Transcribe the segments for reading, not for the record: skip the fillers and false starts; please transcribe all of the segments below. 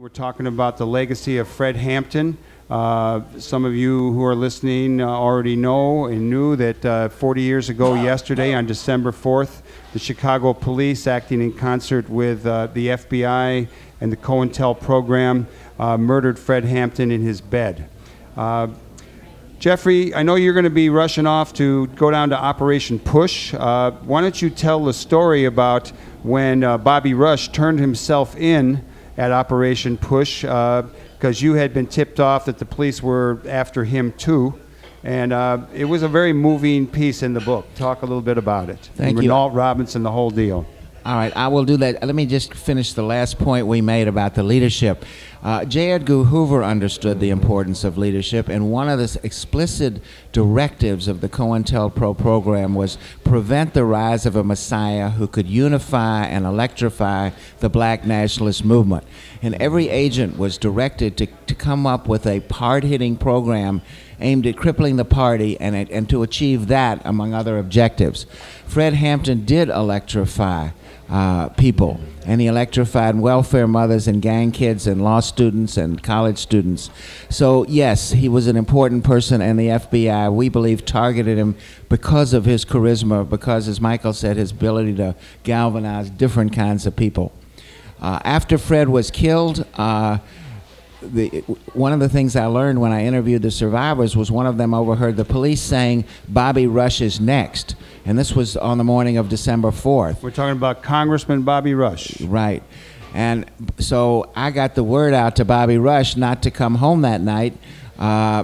We're talking about the legacy of Fred Hampton. Some of you who are listening already know and knew that 40 years ago yesterday, on December 4th, the Chicago police, acting in concert with the FBI and the COINTEL program, murdered Fred Hampton in his bed. Jeffrey, I know you're going to be rushing off to go down to Operation Push. Why don't you tell the story about when Bobby Rush turned himself in at Operation Push, because you had been tipped off that the police were after him too, and it was a very moving piece in the book. Talk a little bit about it. Thank you. Renault Robinson, the whole deal. All right, I will do that. Let me just finish the last point we made about the leadership. J. Edgar Hoover understood the importance of leadership, and one of the explicit directives of the COINTELPRO program was prevent the rise of a messiah who could unify and electrify the black nationalist movement. And every agent was directed to come up with a hard-hitting program aimed at crippling the party and to achieve that, among other objectives. Fred Hampton did electrify people, and he electrified welfare mothers and gang kids and law students and college students. So yes, he was an important person, and the FBI, we believe, targeted him because of his charisma, because, as Michael said, his ability to galvanize different kinds of people. After Fred was killed, one of the things I learned when I interviewed the survivors was one of them overheard the police saying, "Bobby Rush is next." And this was on the morning of December 4th. We're talking about Congressman Bobby Rush. Right. And so I got the word out to Bobby Rush not to come home that night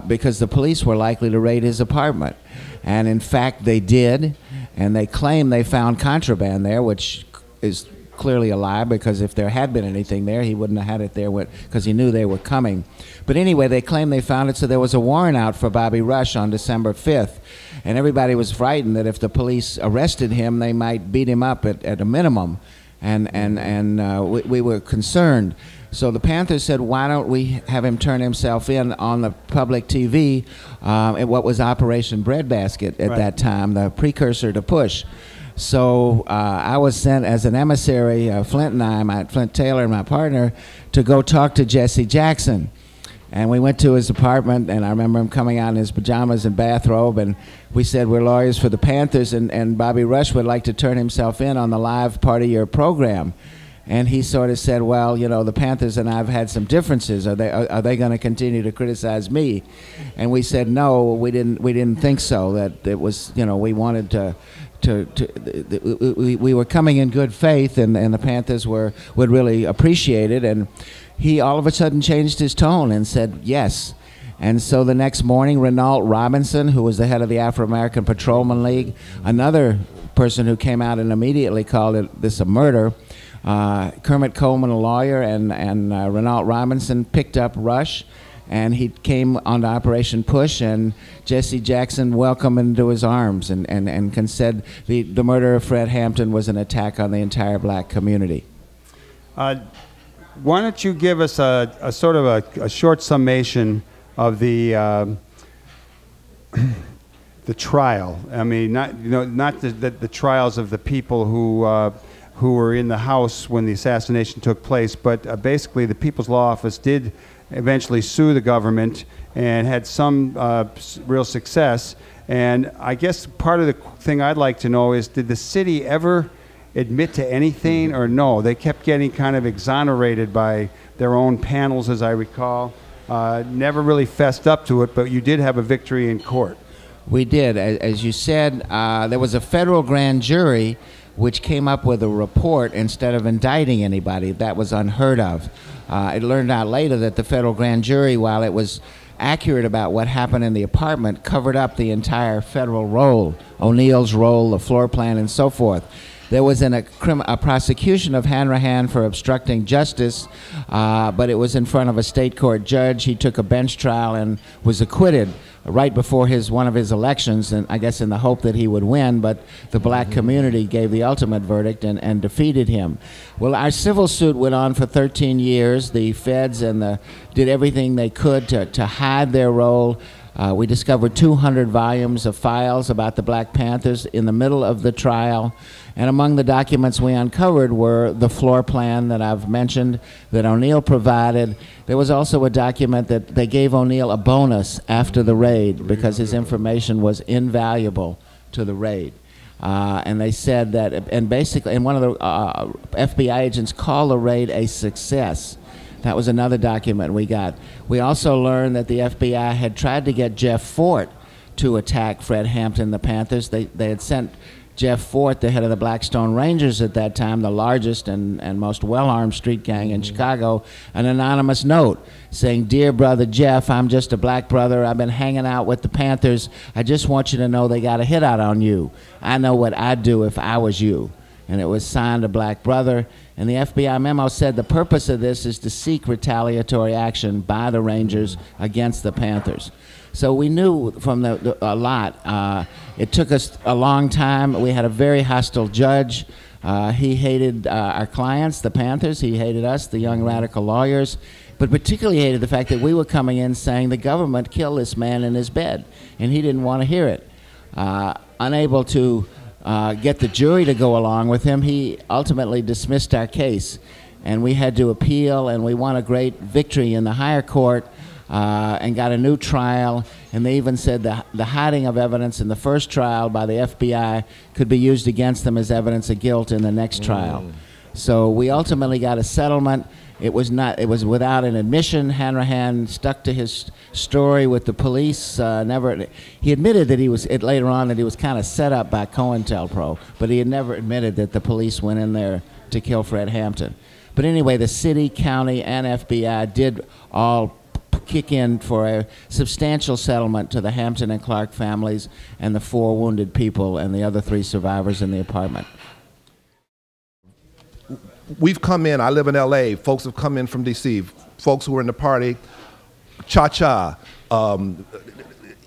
because the police were likely to raid his apartment. And in fact, they did. And they claimed they found contraband there, which is clearly a lie, because if there had been anything there, he wouldn't have had it there because he knew they were coming. But anyway, they claimed they found it, so there was a warrant out for Bobby Rush on December 5th. And everybody was frightened that if the police arrested him, they might beat him up at a minimum. And we were concerned. So the Panthers said, why don't we have him turn himself in on the public TV at what was Operation Breadbasket at that time, the precursor to Push. So I was sent as an emissary, Flint Taylor and my partner, to go talk to Jesse Jackson. And we went to his apartment, and I remember him coming out in his pajamas and bathrobe, and we said, we're lawyers for the Panthers, and Bobby Rush would like to turn himself in on the live part of your program. And he sort of said, well, you know, the Panthers and I have had some differences. Are they going to continue to criticize me? And we said, no, we didn't think so. That it was, you know, we wanted we were coming in good faith, and the Panthers would really appreciate it. And he all of a sudden changed his tone and said yes. And so the next morning, Renault Robinson, who was the head of the Afro-American Patrolman League, another person who came out and immediately called this a murder, Kermit Coleman, a lawyer, and Renault Robinson picked up Rush, and he came onto Operation Push, and Jesse Jackson welcomed him into his arms and said the murder of Fred Hampton was an attack on the entire black community. Why don't you give us a sort of a short summation of the trial? I mean, not the trials of the people who were in the house when the assassination took place, but basically the People's Law Office did eventually sue the government and had some real success. And I guess part of the thing I'd like to know is, did the city ever admit to anything, or no? They kept getting kind of exonerated by their own panels, as I recall. Never really fessed up to it, but you did have a victory in court. We did. As you said, there was a federal grand jury which came up with a report instead of indicting anybody. That was unheard of. It learned out later that the federal grand jury, while it was accurate about what happened in the apartment, covered up the entire federal role, O'Neill's role, the floor plan, and so forth. There was a prosecution of Hanrahan for obstructing justice, but it was in front of a state court judge. He took a bench trial and was acquitted right before one of his elections, and I guess in the hope that he would win, but the black community gave the ultimate verdict and defeated him. Well, our civil suit went on for 13 years. The feds did everything they could to hide their role. We discovered 200 volumes of files about the Black Panthers in the middle of the trial. And among the documents we uncovered were the floor plan that I've mentioned that O'Neill provided. There was also a document that they gave O'Neill a bonus after the raid because his information was invaluable to the raid. And they said that, and basically, and one of the FBI agents called the raid a success. That was another document we got. We also learned that the FBI had tried to get Jeff Fort to attack Fred Hampton, the Panthers. They had sent Jeff Fort, the head of the Blackstone Rangers at that time, the largest and most well-armed street gang in Chicago, an anonymous note saying, "Dear brother Jeff, I'm just a black brother. I've been hanging out with the Panthers. I just want you to know they got a hit out on you. I know what I'd do if I was you." And it was signed a black brother. And the FBI memo said the purpose of this is to seek retaliatory action by the Rangers against the Panthers. So we knew from a lot. It took us a long time. We had a very hostile judge. He hated our clients, the Panthers. He hated us, the young radical lawyers, but particularly hated the fact that we were coming in saying the government killed this man in his bed, and he didn't want to hear it. Unable to get the jury to go along with him, he ultimately dismissed our case, and we had to appeal, and we won a great victory in the higher court. And got a new trial, and they even said the hiding of evidence in the first trial by the FBI could be used against them as evidence of guilt in the next trial. So we ultimately got a settlement. It was without an admission. Hanrahan stuck to his story with the police. He admitted that later on that he was kind of set up by COINTELPRO, but he had never admitted that the police went in there to kill Fred Hampton. But anyway, the city, county, and FBI did all kick in for a substantial settlement to the Hampton and Clark families and the 4 wounded people and the other 3 survivors in the apartment. We've come in, I live in LA, folks have come in from DC, folks who were in the party, Cha-Cha,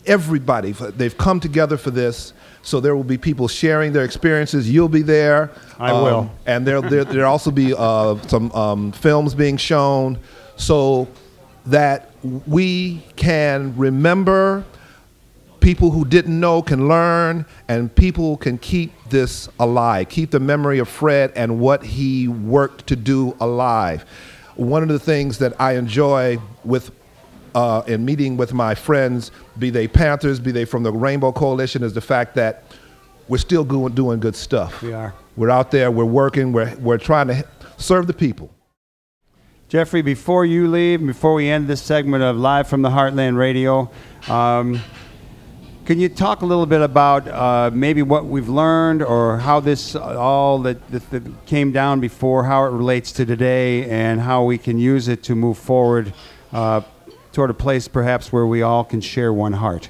everybody, they've come together for this. So there will be people sharing their experiences. You'll be there. I will. And there'll also be some films being shown so that we can remember, people who didn't know can learn, and people can keep this alive, keep the memory of Fred and what he worked to do alive. One of the things that I enjoy with in meeting with my friends, be they Panthers, be they from the Rainbow Coalition, is the fact that we're still doing good stuff. We are. We're out there, we're working, we're trying to serve the people. Jeffrey, before you leave, before we end this segment of Live from the Heartland Radio, can you talk a little bit about maybe what we've learned or how this all that came down before, how it relates to today, and how we can use it to move forward toward a place perhaps where we all can share one heart?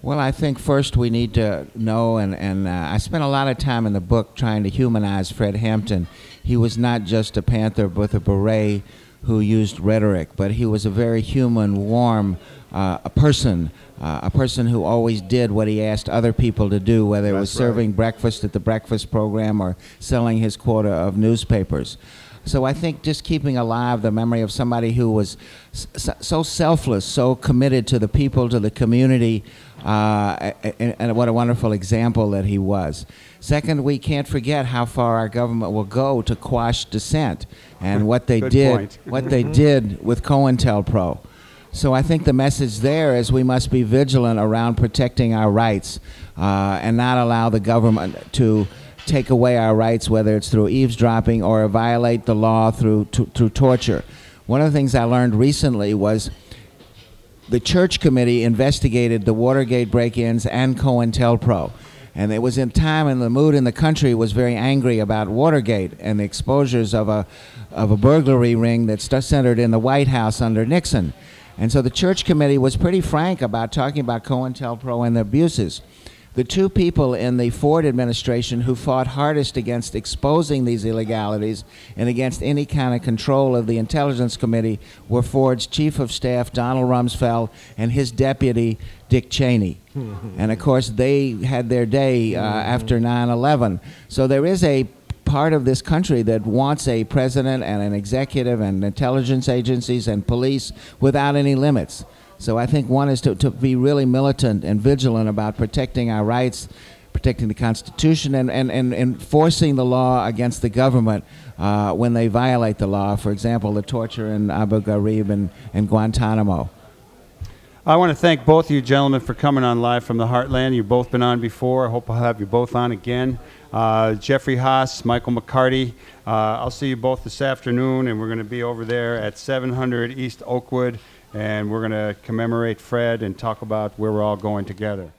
Well, I think first we need to know, and I spent a lot of time in the book trying to humanize Fred Hampton. He was not just a Panther with a beret who used rhetoric, but he was a very human, warm a person who always did what he asked other people to do, whether it was serving breakfast at the breakfast program or selling his quota of newspapers. So I think just keeping alive the memory of somebody who was so selfless, so committed to the people, to the community, and what a wonderful example that he was. Second, we can't forget how far our government will go to quash dissent and what they did with COINTELPRO. So I think the message there is we must be vigilant around protecting our rights and not allow the government to take away our rights, whether it's through eavesdropping or violate the law through torture. One of the things I learned recently was the church committee investigated the Watergate break-ins and COINTELPRO. And it was in time, and the mood in the country was very angry about Watergate and the exposures of a burglary ring that's centered in the White House under Nixon. And so the church committee was pretty frank about talking about COINTELPRO and the abuses. The 2 people in the Ford administration who fought hardest against exposing these illegalities and against any kind of control of the Intelligence Committee were Ford's chief of staff, Donald Rumsfeld, and his deputy, Dick Cheney. And of course, they had their day after 9/11. So there is a part of this country that wants a president and an executive and intelligence agencies and police without any limits. So I think one is to be really militant and vigilant about protecting our rights, protecting the Constitution, and enforcing the law against the government when they violate the law. For example, the torture in Abu Ghraib and Guantanamo. I want to thank both of you gentlemen for coming on Live from the Heartland. You've both been on before. I hope I'll have you both on again. Jeffrey Haas, Michael McCarty, I'll see you both this afternoon, and we're going to be over there at 700 East Oakwood, and we're going to commemorate Fred and talk about where we're all going together.